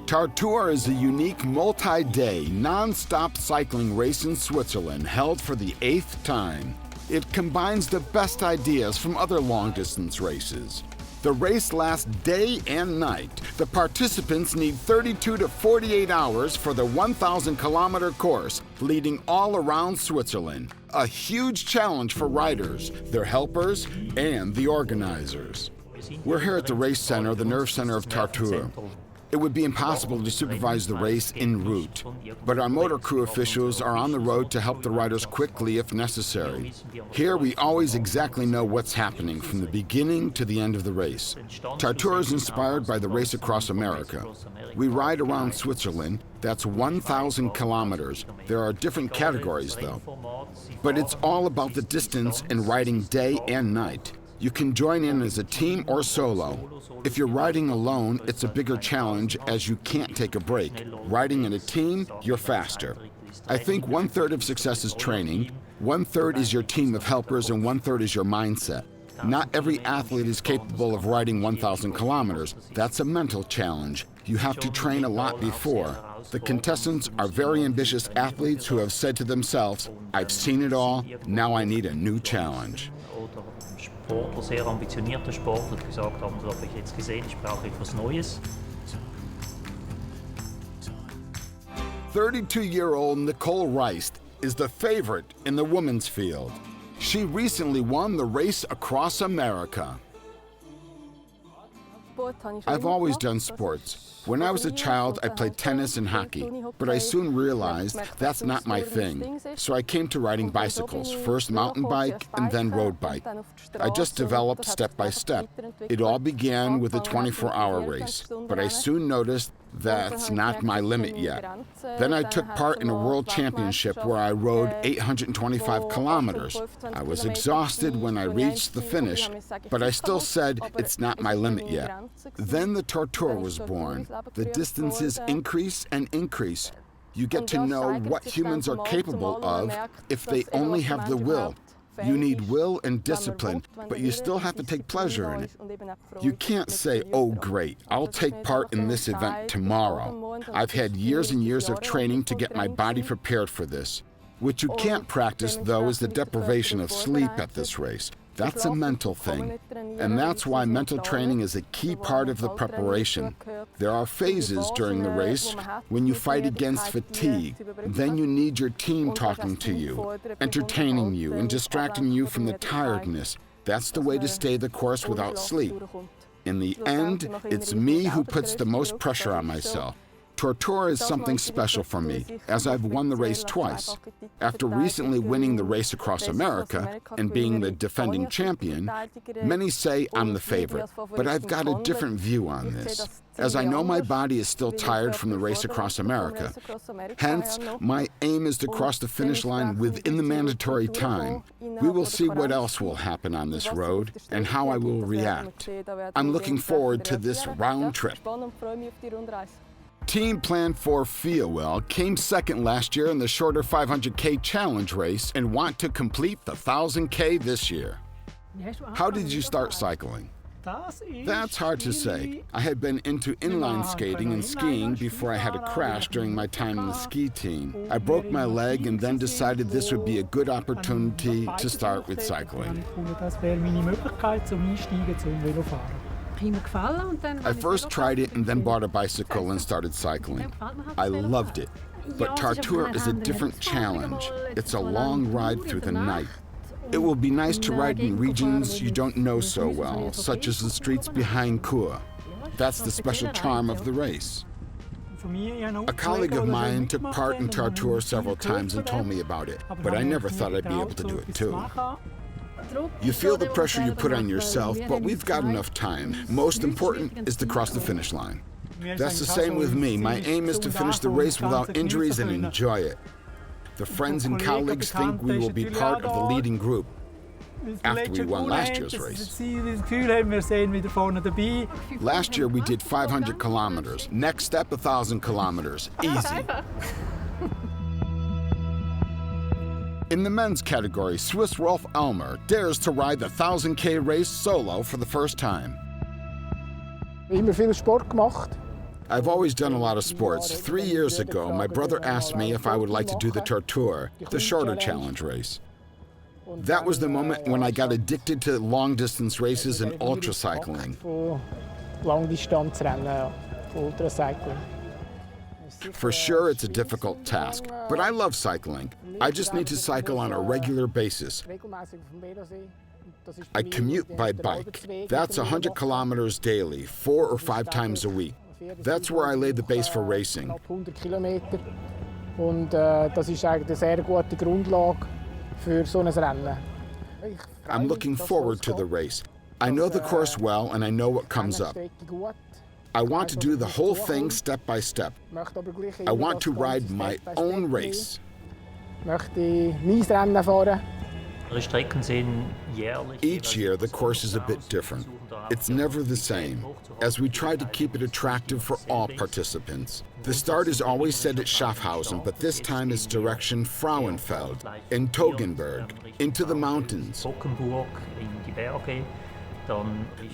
TORTOUR is a unique multi-day, non-stop cycling race in Switzerland held for the 8th time. It combines the best ideas from other long-distance races. The race lasts day and night. The participants need 32 to 48 hours for the 1,000-kilometer course, leading all around Switzerland. A huge challenge for riders, their helpers, and the organizers. We're here at the race center, the nerve center of TORTOUR. It would be impossible to supervise the race en route, but our motor crew officials are on the road to help the riders quickly if necessary. Here we always exactly know what's happening from the beginning to the end of the race. TORTOUR is inspired by the race across America. We ride around Switzerland, that's 1,000 kilometers. There are different categories though. But it's all about the distance and riding day and night. You can join in as a team or solo. If you're riding alone, it's a bigger challenge as you can't take a break. Riding in a team, you're faster. I think 1/3 of success is training, 1/3 is your team of helpers, and 1/3 is your mindset. Not every athlete is capable of riding 1,000 kilometers. That's a mental challenge. You have to train a lot before. The contestants are very ambitious athletes who have said to themselves, I've seen it all, now I need a new challenge. Sportler, sehr ambitionierter Sportler, die gesagt haben, das habe ich jetzt gesehen, ich brauche etwas Neues. 32-year-old Nicole Reist is the favorite in the women's field. She recently won the race across America. I've always done sports. When I was a child, I played tennis and hockey, but I soon realized that's not my thing. So I came to riding bicycles, first mountain bike and then road bike. I just developed step by step. It all began with a 24-hour race, but I soon noticed that's not my limit yet. Then I took part in a world championship where I rode 825 kilometers. I was exhausted when I reached the finish, but I still said it's not my limit yet. Then the TORTOUR was born. The distances increase and increase. You get to know what humans are capable of if they only have the will. You need will and discipline, but you still have to take pleasure in it. You can't say, oh great, I'll take part in this event tomorrow. I've had years and years of training to get my body prepared for this. What you can't practice, though, is the deprivation of sleep at this race. That's a mental thing. And that's why mental training is a key part of the preparation. There are phases during the race when you fight against fatigue. Then you need your team talking to you, entertaining you, and distracting you from the tiredness. That's the way to stay the course without sleep. In the end, it's me who puts the most pressure on myself. TORTOUR is something special for me, as I've won the race twice. After recently winning the race across America and being the defending champion, many say I'm the favorite, but I've got a different view on this, as I know my body is still tired from the race across America. Hence, my aim is to cross the finish line within the mandatory time. We will see what else will happen on this road and how I will react. I'm looking forward to this round trip. Team Plan 4 Well came second last year in the shorter 500K challenge race and want to complete the 1,000K this year. How did you start cycling? That's hard to say. I had been into inline skating and skiing before I had a crash during my time in the ski team. I broke my leg and then decided this would be a good opportunity to start with cycling. I first tried it and then bought a bicycle and started cycling. I loved it. But TORTOUR is a different challenge. It's a long ride through the night. It will be nice to ride in regions you don't know so well, such as the streets behind Chur. That's the special charm of the race. A colleague of mine took part in TORTOUR several times and told me about it, but I never thought I'd be able to do it too. You feel the pressure you put on yourself, but we've got enough time. Most important is to cross the finish line. That's the same with me. My aim is to finish the race without injuries and enjoy it. The friends and colleagues think we will be part of the leading group after we won last year's race. Last year we did 500 kilometers. Next step, 1,000 kilometers. Easy. In the men's category, Swiss Rolf Elmer dares to ride the 1,000K race solo for the first time. Immer viel Sport gemacht. I've always done a lot of sports. 3 years ago, my brother asked me if I would like to do the TORTOUR, the shorter challenge race. That was the moment when I got addicted to long-distance races and ultracycling. Langdistanzrennen, ja. Ultracycling. For sure, it's a difficult task, but I love cycling. I just need to cycle on a regular basis. I commute by bike. That's 100 kilometers daily, 4 or 5 times a week. That's where I laid the base for racing. 100 Kilometer. Und das ist eigentlich eine sehr gute Grundlage für so ein Rennen. I'm looking forward to the race. I know the course well and I know what comes up. I want to do the whole thing step by step. I want to ride my own race. Möchte mein Rennen fahren. Each year, the course is a bit different. It's never the same, as we try to keep it attractive for all participants. The start is always set at Schaffhausen, but this time it's direction Frauenfeld and Toggenburg, into the mountains.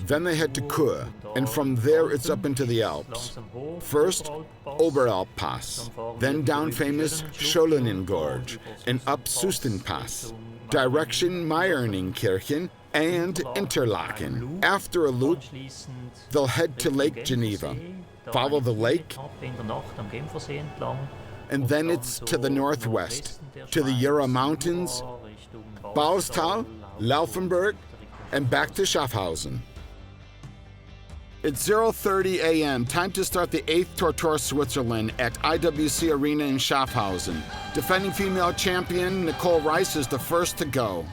Then they head to Chur, and from there it's up into the Alps. First, Oberalp Pass, then down famous Scholenen Gorge, and up Sustenpass. Direction Meierningskirchen and Interlaken. After a loop, they'll head to Lake Geneva, follow the lake, and then it's to the northwest, to the Jura Mountains, Baustal, Laufenburg, and back to Schaffhausen. It's 0:30 a.m., time to start the 8th TORTOUR Switzerland at IWC Arena in Schaffhausen. Defending female champion Nicole Reist is the first to go.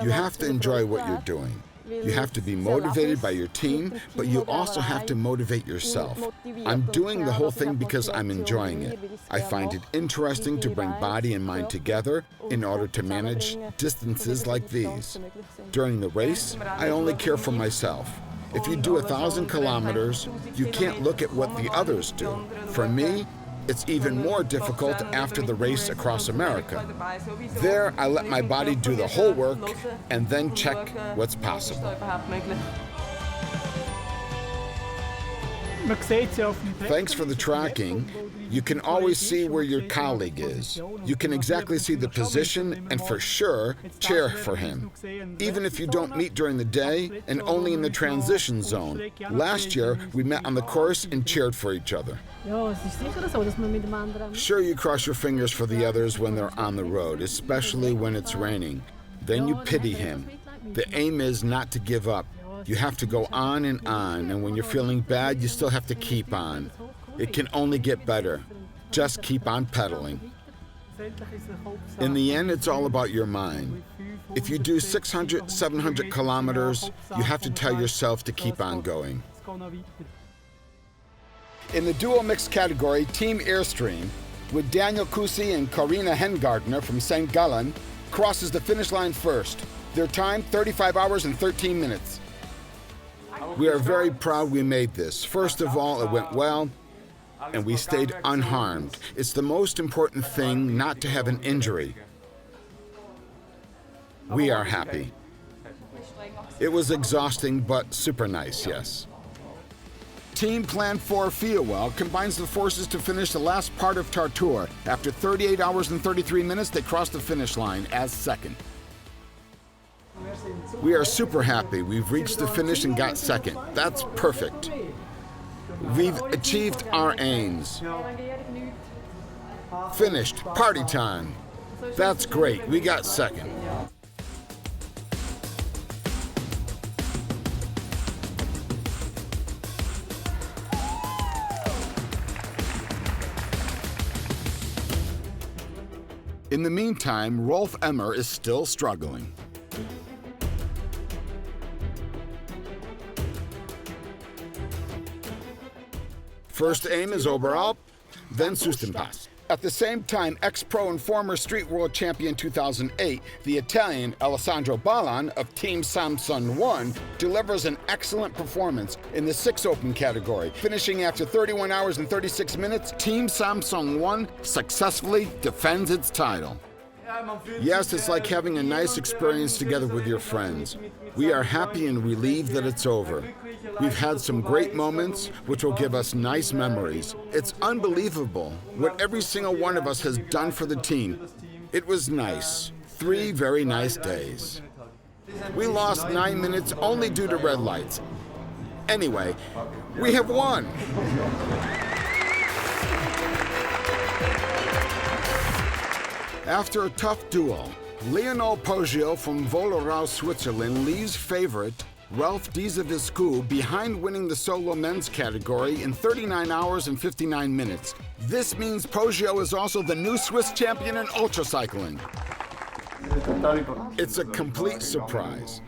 You have to enjoy what you're doing. You have to be motivated by your team, but you also have to motivate yourself. I'm doing the whole thing because I'm enjoying it. I find it interesting to bring body and mind together in order to manage distances like these. During the race, I only care for myself. If you do 1,000 kilometers, you can't look at what the others do. For me, it's even more difficult after the race across America. There, I let my body do the whole work and then check what's possible. Thanks for the tracking. You can always see where your colleague is. You can exactly see the position and for sure cheer for him. Even if you don't meet during the day and only in the transition zone. Last year, we met on the course and cheered for each other. Sure, you cross your fingers for the others when they're on the road, especially when it's raining. Then you pity him. The aim is not to give up. You have to go on, and when you're feeling bad, you still have to keep on. It can only get better. Just keep on pedaling. In the end, it's all about your mind. If you do 600, 700 kilometers, you have to tell yourself to keep on going. In the dual mixed category, Team Airstream, with Daniel Kusi and Karina Hengardner from St. Gallen, crosses the finish line first. Their time, 35 hours and 13 minutes. We are very proud we made this. First of all, it went well, and we stayed unharmed. It's the most important thing not to have an injury. We are happy. It was exhausting, but super nice, yes. Team Plan 4 Fiawell combines the forces to finish the last part of TORTOUR. After 38 hours and 33 minutes, they crossed the finish line as second. We are super happy. We've reached the finish and got second. That's perfect. We've achieved our aims. Finished. Party time. That's great. We got second. In the meantime, Rolf Elmer is still struggling. First aim is Oberalp, then Sustenpass. At the same time, ex-pro and former street world champion 2008, the Italian Alessandro Ballan of Team Samsung 1 delivers an excellent performance in the 6 open category. Finishing after 31 hours and 36 minutes, Team Samsung 1 successfully defends its title. Yes, it's like having a nice experience together with your friends. We are happy and relieved that it's over. We've had some great moments, which will give us nice memories. It's unbelievable what every single one of us has done for the team. It was nice. 3 very nice days. We lost 9 minutes only due to red lights. Anyway, we have won. After a tough duel, Lionel Poggio from Volerau, Switzerland leaves favorite Ralf Dieseviscu behind, winning the solo men's category in 39 hours and 59 minutes. This means Poggio is also the new Swiss champion in ultracycling. It's a complete surprise.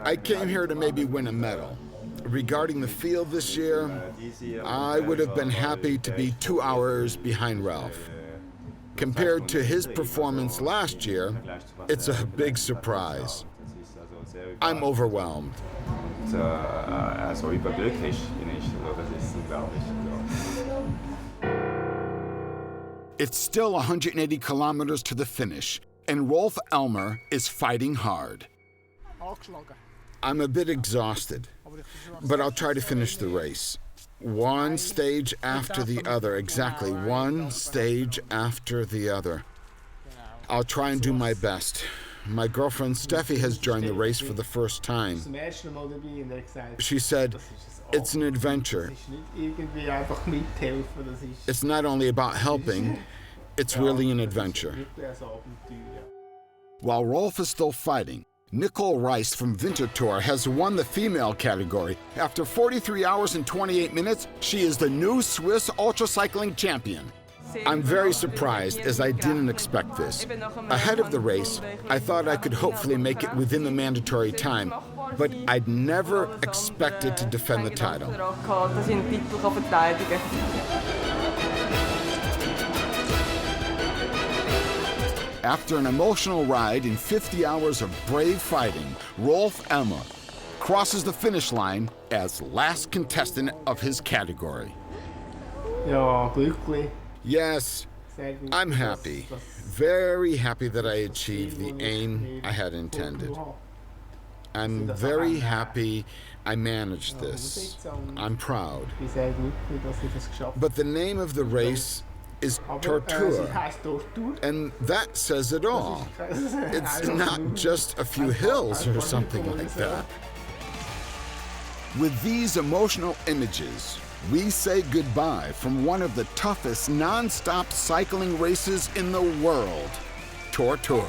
I came here to maybe win a medal. Regarding the field this year, I would have been happy to be 2 hours behind Ralf. Compared to his performance last year, it's a big surprise. I'm overwhelmed. It's still 180 kilometers to the finish, and Rolf Elmer is fighting hard. I'm a bit exhausted, but I'll try to finish the race. One stage after the other, exactly, one stage after the other. I'll try and do my best. My girlfriend Steffi has joined the race for the first time. She said, it's an adventure. It's not only about helping, it's really an adventure. While Rolf is still fighting, Nicole Reist from Winterthur has won the female category. After 43 hours and 28 minutes, she is the new Swiss ultracycling champion. I'm very surprised, as I didn't expect this. Ahead of the race, I thought I could hopefully make it within the mandatory time, but I'd never expected to defend the title. After an emotional ride and 50 hours of brave fighting, Rolf Elmer crosses the finish line as last contestant of his category. Yes, I'm happy. Very happy that I achieved the aim I had intended. I'm very happy I managed this. I'm proud. But the name of the race is TORTOUR, and that says it all. It's not just a few hills or something like that. With these emotional images, we say goodbye from one of the toughest non-stop cycling races in the world, TORTOUR.